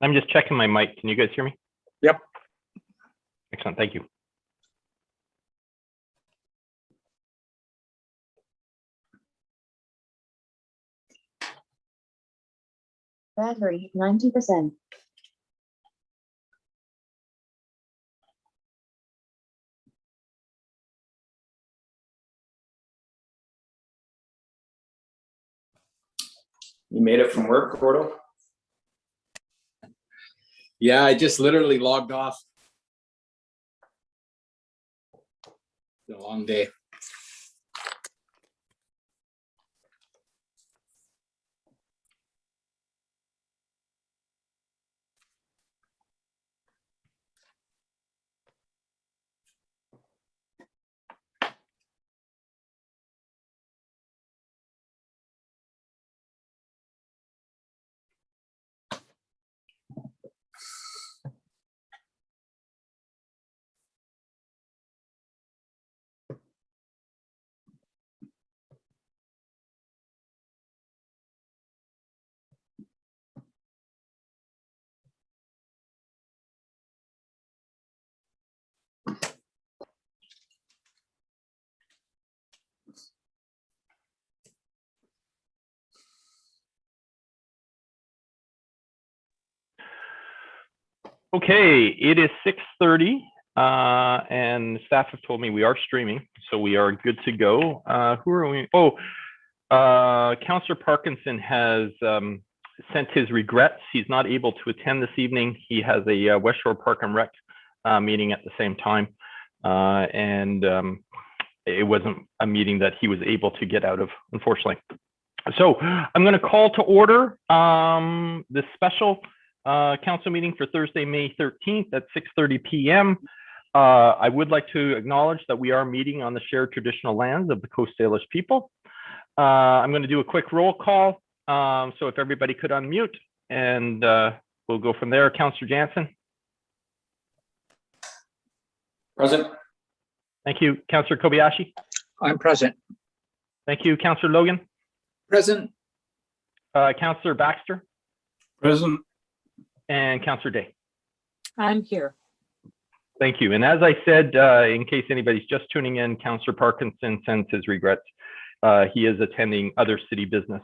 I'm just checking my mic. Can you guys hear me? Yep. Excellent. Thank you. Battery 90%. You made it from work, Gordo? Yeah, I just literally logged off. It's a long day. Okay, it is 6:30 and staff have told me we are streaming, so we are good to go. Who are we? Oh, Councillor Parkinson has sent his regrets. He's not able to attend this evening. He has a West Shore Park and Rec meeting at the same time. And it wasn't a meeting that he was able to get out of, unfortunately. So I'm going to call to order this special council meeting for Thursday, May 13th at 6:30 p.m. I would like to acknowledge that we are meeting on the shared traditional lands of the Coast Salish people. I'm going to do a quick roll call. So if everybody could unmute, and we'll go from there. Councillor Jansen. Present. Thank you. Councillor Kobayashi. I'm present. Thank you. Councillor Logan. Present. Councillor Baxter. Present. And Councillor Day. I'm here. Thank you. And as I said, in case anybody's just tuning in, Councillor Parkinson sends his regrets. He is attending other city business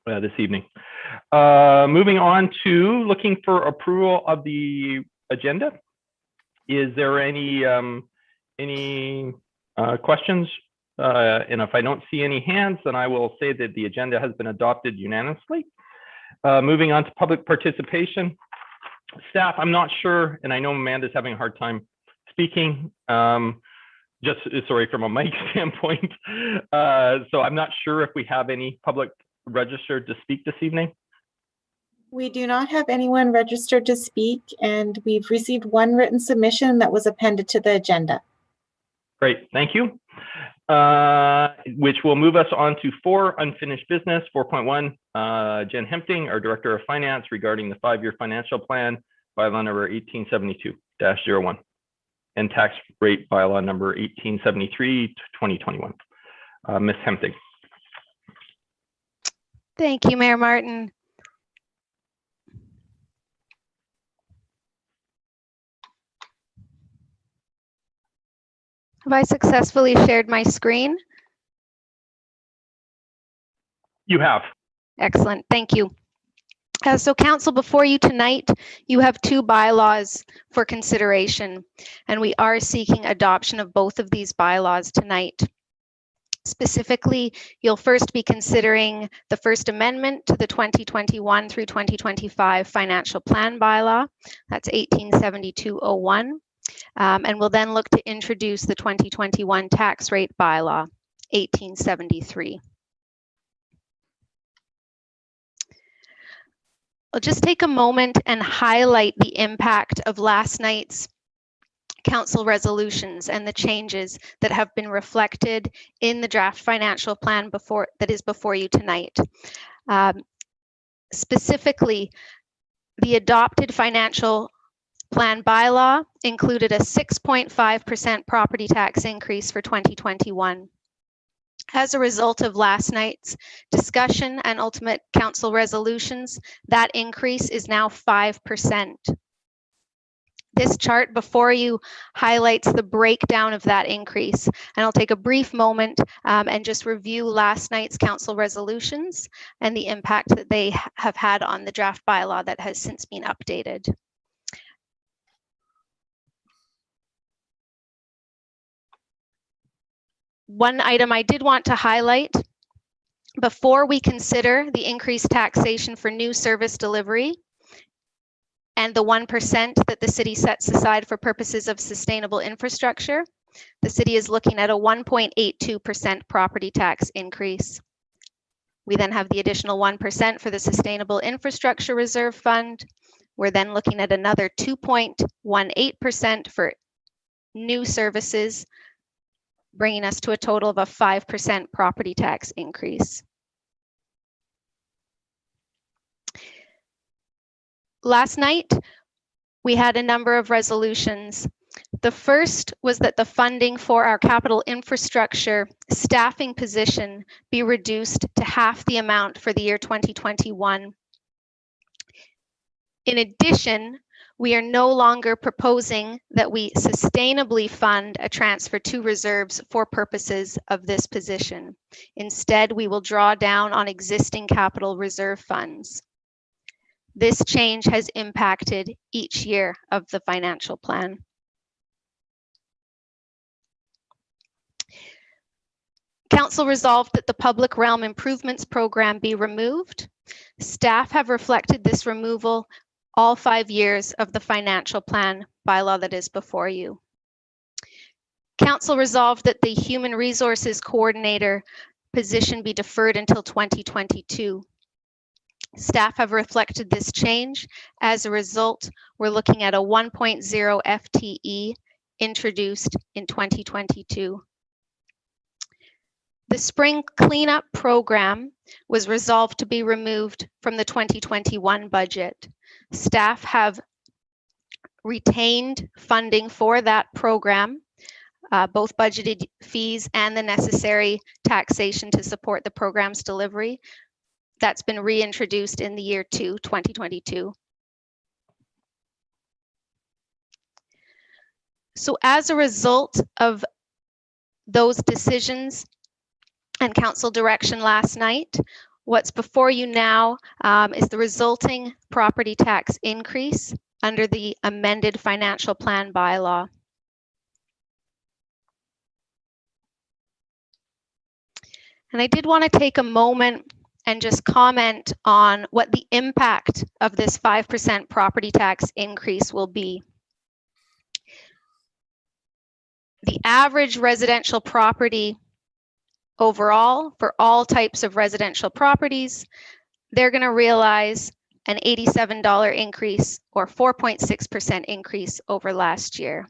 this evening. Moving on to looking for approval of the agenda. Is there any questions? And if I don't see any hands, then I will say that the agenda has been adopted unanimously. Moving on to public participation. Staff, I'm not sure, and I know Amanda's having a hard time speaking, just sorry, from a mic standpoint. So I'm not sure if we have any public registered to speak this evening. We do not have anyone registered to speak, and we've received one written submission that was appended to the agenda. Great, thank you. Which will move us on to 4 unfinished business. 4.1, Jen Hempting, our Director of Finance, regarding the 5-year financial plan, bylaw number 1872-01, and tax rate bylaw number 1873-2021. Ms. Hempting. Thank you, Mayor Martin. Have I successfully shared my screen? You have. Excellent, thank you. So council, before you tonight, you have 2 bylaws for consideration, and we are seeking adoption of both of these bylaws tonight. Specifically, you'll first be considering the first amendment to the 2021 through 2025 financial plan bylaw. That's 1872-01. And we'll then look to introduce the 2021 tax rate bylaw, 1873. I'll just take a moment and highlight the impact of last night's council resolutions and the changes that have been reflected in the draft financial plan that is before you tonight. Specifically, the adopted financial plan bylaw included a 6.5% property tax increase for 2021. As a result of last night's discussion and ultimate council resolutions, that increase is now 5%. This chart before you highlights the breakdown of that increase, and I'll take a brief moment and just review last night's council resolutions and the impact that they have had on the draft bylaw that has since been updated. One item I did want to highlight, before we consider the increased taxation for new service delivery and the 1% that the city sets aside for purposes of sustainable infrastructure, the city is looking at a 1.82% property tax increase. We then have the additional 1% for the Sustainable Infrastructure Reserve Fund. We're then looking at another 2.18% for new services, bringing us to a total of a 5% property tax increase. Last night, we had a number of resolutions. The first was that the funding for our capital infrastructure staffing position be reduced to half the amount for the year 2021. In addition, we are no longer proposing that we sustainably fund a transfer to reserves for purposes of this position. Instead, we will draw down on existing capital reserve funds. This change has impacted each year of the financial plan. Council resolved that the Public Realm Improvements Program be removed. Staff have reflected this removal all 5 years of the financial plan bylaw that is before you. Council resolved that the Human Resources Coordinator position be deferred until 2022. Staff have reflected this change. As a result, we're looking at a 1.0 FTE introduced in 2022. The spring cleanup program was resolved to be removed from the 2021 budget. Staff have retained funding for that program, both budgeted fees and the necessary taxation to support the program's delivery. That's been reintroduced in the year 2022. So as a result of those decisions and council direction last night, what's before you now is the resulting property tax increase under the amended financial plan bylaw. And I did want to take a moment and just comment on what the impact of this 5% property tax increase will be. The average residential property overall, for all types of residential properties, they're going to realize an $87 increase or 4.6% increase over last year.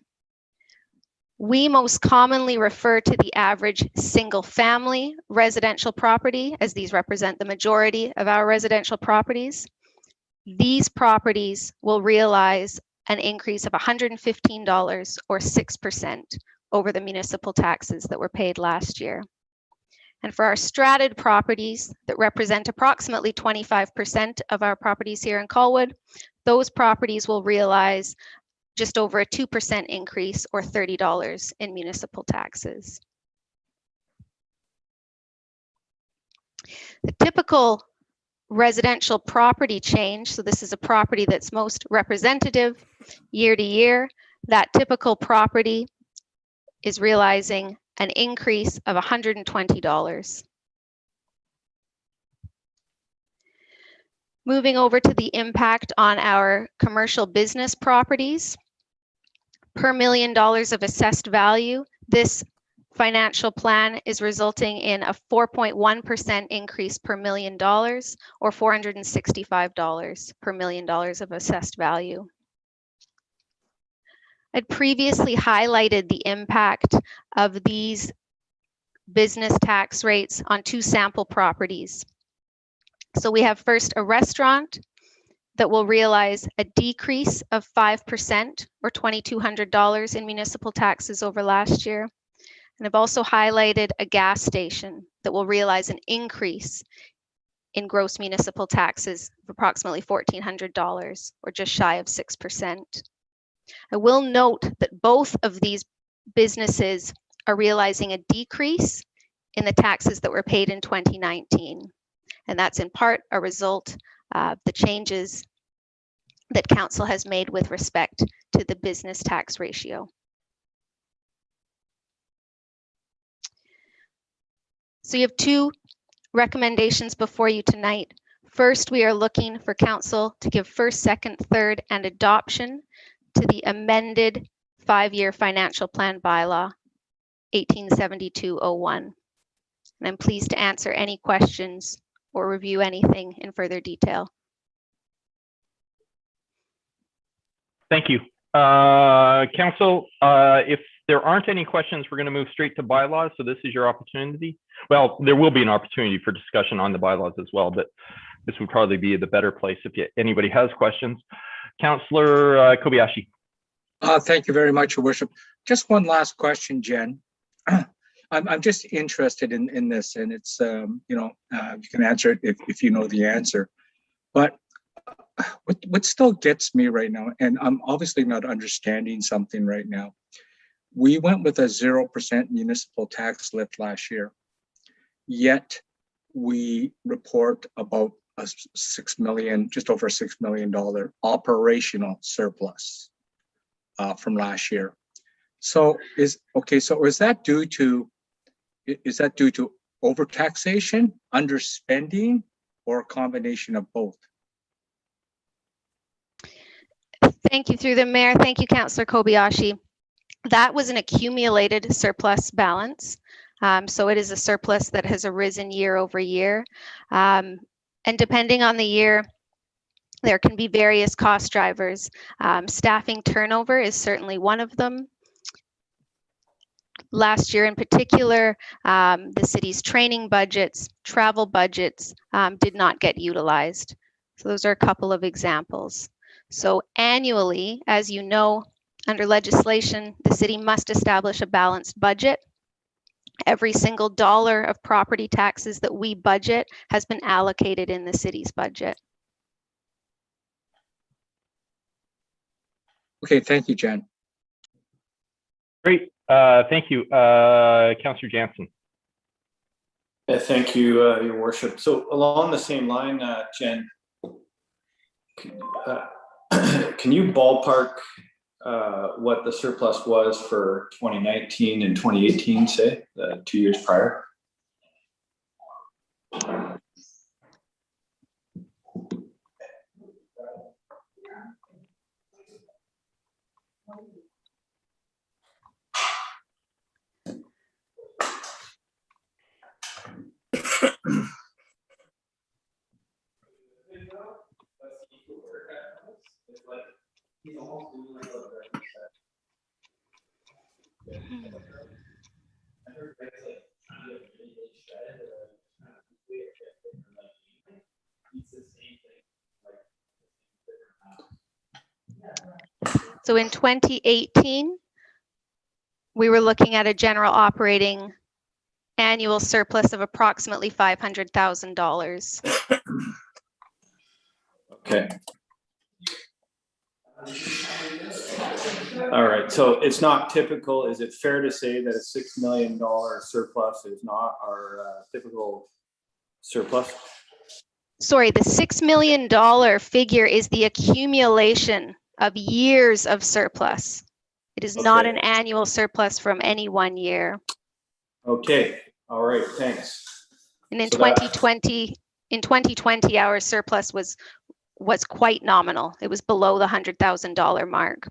We most commonly refer to the average single family residential property, as these represent the majority of our residential properties. These properties will realize an increase of $115 or 6% over the municipal taxes that were paid last year. And for our stratted properties that represent approximately 25% of our properties here in Colwood, those properties will realize just over a 2% increase or $30 in municipal taxes. The typical residential property change, so this is a property that's most representative year to year, that typical property is realizing an increase of $120. Moving over to the impact on our commercial business properties. Per $1 million of assessed value, this financial plan is resulting in a 4.1% increase per $1 million or $465 per $1 million of assessed value. I'd previously highlighted the impact of these business tax rates on 2 sample properties. So we have first a restaurant that will realize a decrease of 5% or $2,200 in municipal taxes over last year. And I've also highlighted a gas station that will realize an increase in gross municipal taxes of approximately $1,400, or just shy of 6%. I will note that both of these businesses are realizing a decrease in the taxes that were paid in 2019. And that's in part a result of the changes that Council has made with respect to the business tax ratio. So you have two recommendations before you tonight. First, we are looking for Council to give first, second, third, and adoption to the amended 5-year financial plan bylaw 1872-01. And I'm pleased to answer any questions or review anything in further detail. Thank you. Council, if there aren't any questions, we're going to move straight to bylaws. So this is your opportunity. Well, there will be an opportunity for discussion on the bylaws as well, but this would probably be the better place if anybody has questions. Councillor Kobayashi. Thank you very much, Your Worship. Just one last question, Jen. I'm just interested in this, and it's you can answer it if you know the answer. But what still gets me right now, and I'm obviously not understanding something right now. We went with a 0% municipal tax lift last year, yet we report about a $6 million, just over $6 million operational surplus from last year. So is that due to overtaxation, underspending, or a combination of both? Thank you, through the mayor. Thank you, Councillor Kobayashi. That was an accumulated surplus balance. So it is a surplus that has arisen year over year. And depending on the year, there can be various cost drivers. Staffing turnover is certainly one of them. Last year in particular, the city's training budgets, travel budgets did not get utilized. So those are a couple of examples. So annually, as you know, under legislation, the city must establish a balanced budget. Every single dollar of property taxes that we budget has been allocated in the city's budget. Okay, thank you, Jen. Great, thank you. Councillor Jansen. Thank you, Your Worship. So along the same line, Jen, can you ballpark what the surplus was for 2019 and 2018, say, the 2 years prior? So in 2018, we were looking at a general operating annual surplus of approximately $500,000. Okay. All right, so it's not typical. Is it fair to say that a $6 million surplus is not our typical surplus? Sorry, the $6 million figure is the accumulation of years of surplus. It is not an annual surplus from any one year. Okay, all right, thanks. And in So 2020, our surplus was quite nominal. It was below the $100,000 mark.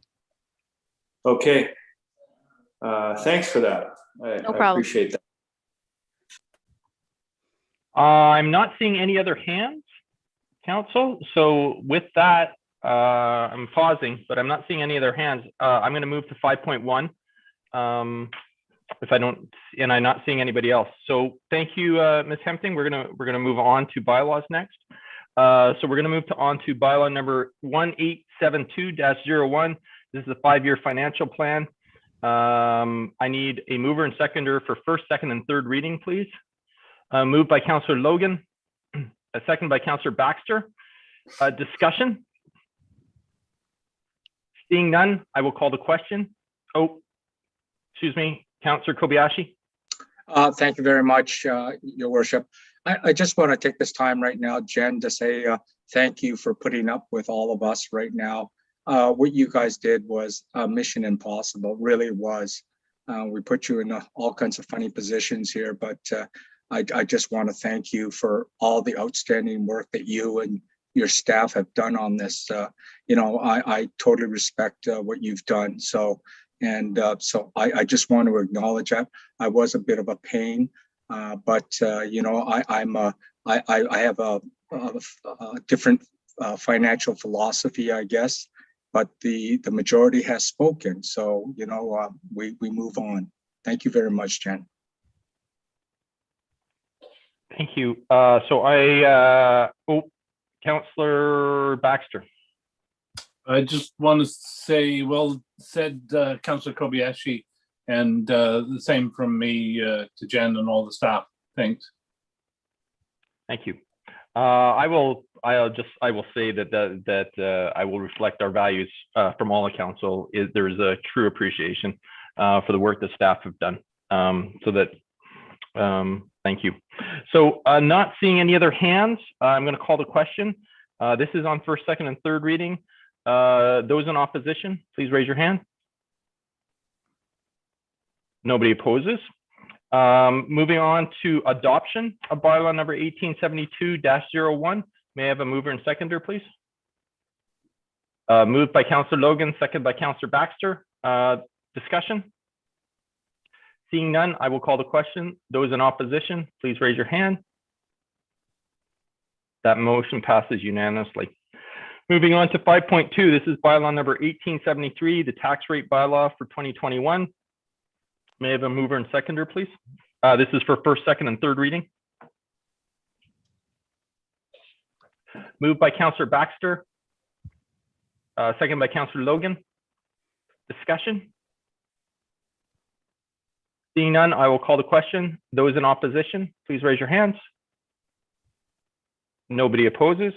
Okay, thanks for that. No problem. I appreciate that. I'm not seeing any other hands, Council. So with that, I'm pausing, but I'm not seeing any other hands. I'm going to move to 5.1. If I don't, and I'm not seeing anybody else. So thank you, Ms. Hempting. We're gonna move on to bylaws next. So we're gonna move on to bylaw number 1872-01. This is the 5-year financial plan. I need a mover and seconder for first, second, and third reading, please. Moved by Councillor Logan, a second by Councillor Baxter. Discussion? Seeing none, I will call the question. Oh, excuse me, Councillor Kobayashi. Thank you very much, Your Worship. I just want to take this time right now, Jen, to say thank you for putting up with all of us right now. What you guys did was mission impossible, really was. We put you in all kinds of funny positions here, but I just want to thank you for all the outstanding work that you and your staff have done on this. I totally respect what you've done. So I just want to acknowledge that I was a bit of a pain, but I have a different financial philosophy, I guess. But the majority has spoken, so we move on. Thank you very much, Jen. Thank you. Councillor Baxter. I just want to say, well said, Councillor Kobayashi, and the same from me to Jen and all the staff. Thanks. Thank you. I will say that I will reflect our values from all the council. There is a true appreciation for the work that staff have done. Thank you. So not seeing any other hands, I'm going to call the question. This is on first, second, and third reading. Those in opposition, please raise your hand. Nobody opposes. Moving on to adoption of bylaw number 1872-01. May I have a mover and seconder, please? Moved by Councillor Logan, second by Councillor Baxter. Discussion? Seeing none, I will call the question. Those in opposition, please raise your hand. That motion passes unanimously. Moving on to 5.2, this is bylaw number 1873, the tax rate bylaw for 2021. May I have a mover and seconder, please? This is for first, second, and third reading. Moved by Councillor Baxter. Second by Councillor Logan. Discussion? Seeing none, I will call the question. Those in opposition, please raise your hands. Nobody opposes.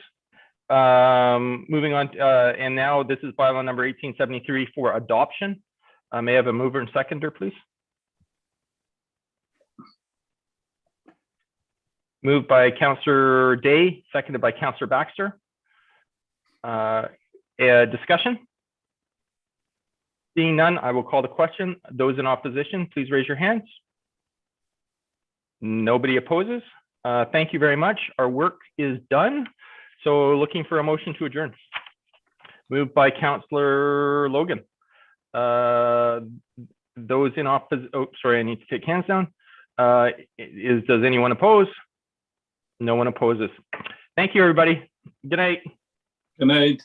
Moving on, and now this is bylaw number 1873 for adoption. May I have a mover and seconder, please? Moved by Councillor Day, seconded by Councillor Baxter. Discussion? Seeing none, I will call the question. Those in opposition, please raise your hands. Nobody opposes. Thank you very much. Our work is done. So looking for a motion to adjourn. Moved by Councillor Logan. Those in opposition, oh, sorry, I need to take hands down. Does anyone oppose? No one opposes. Thank you, everybody. Good night. Good night.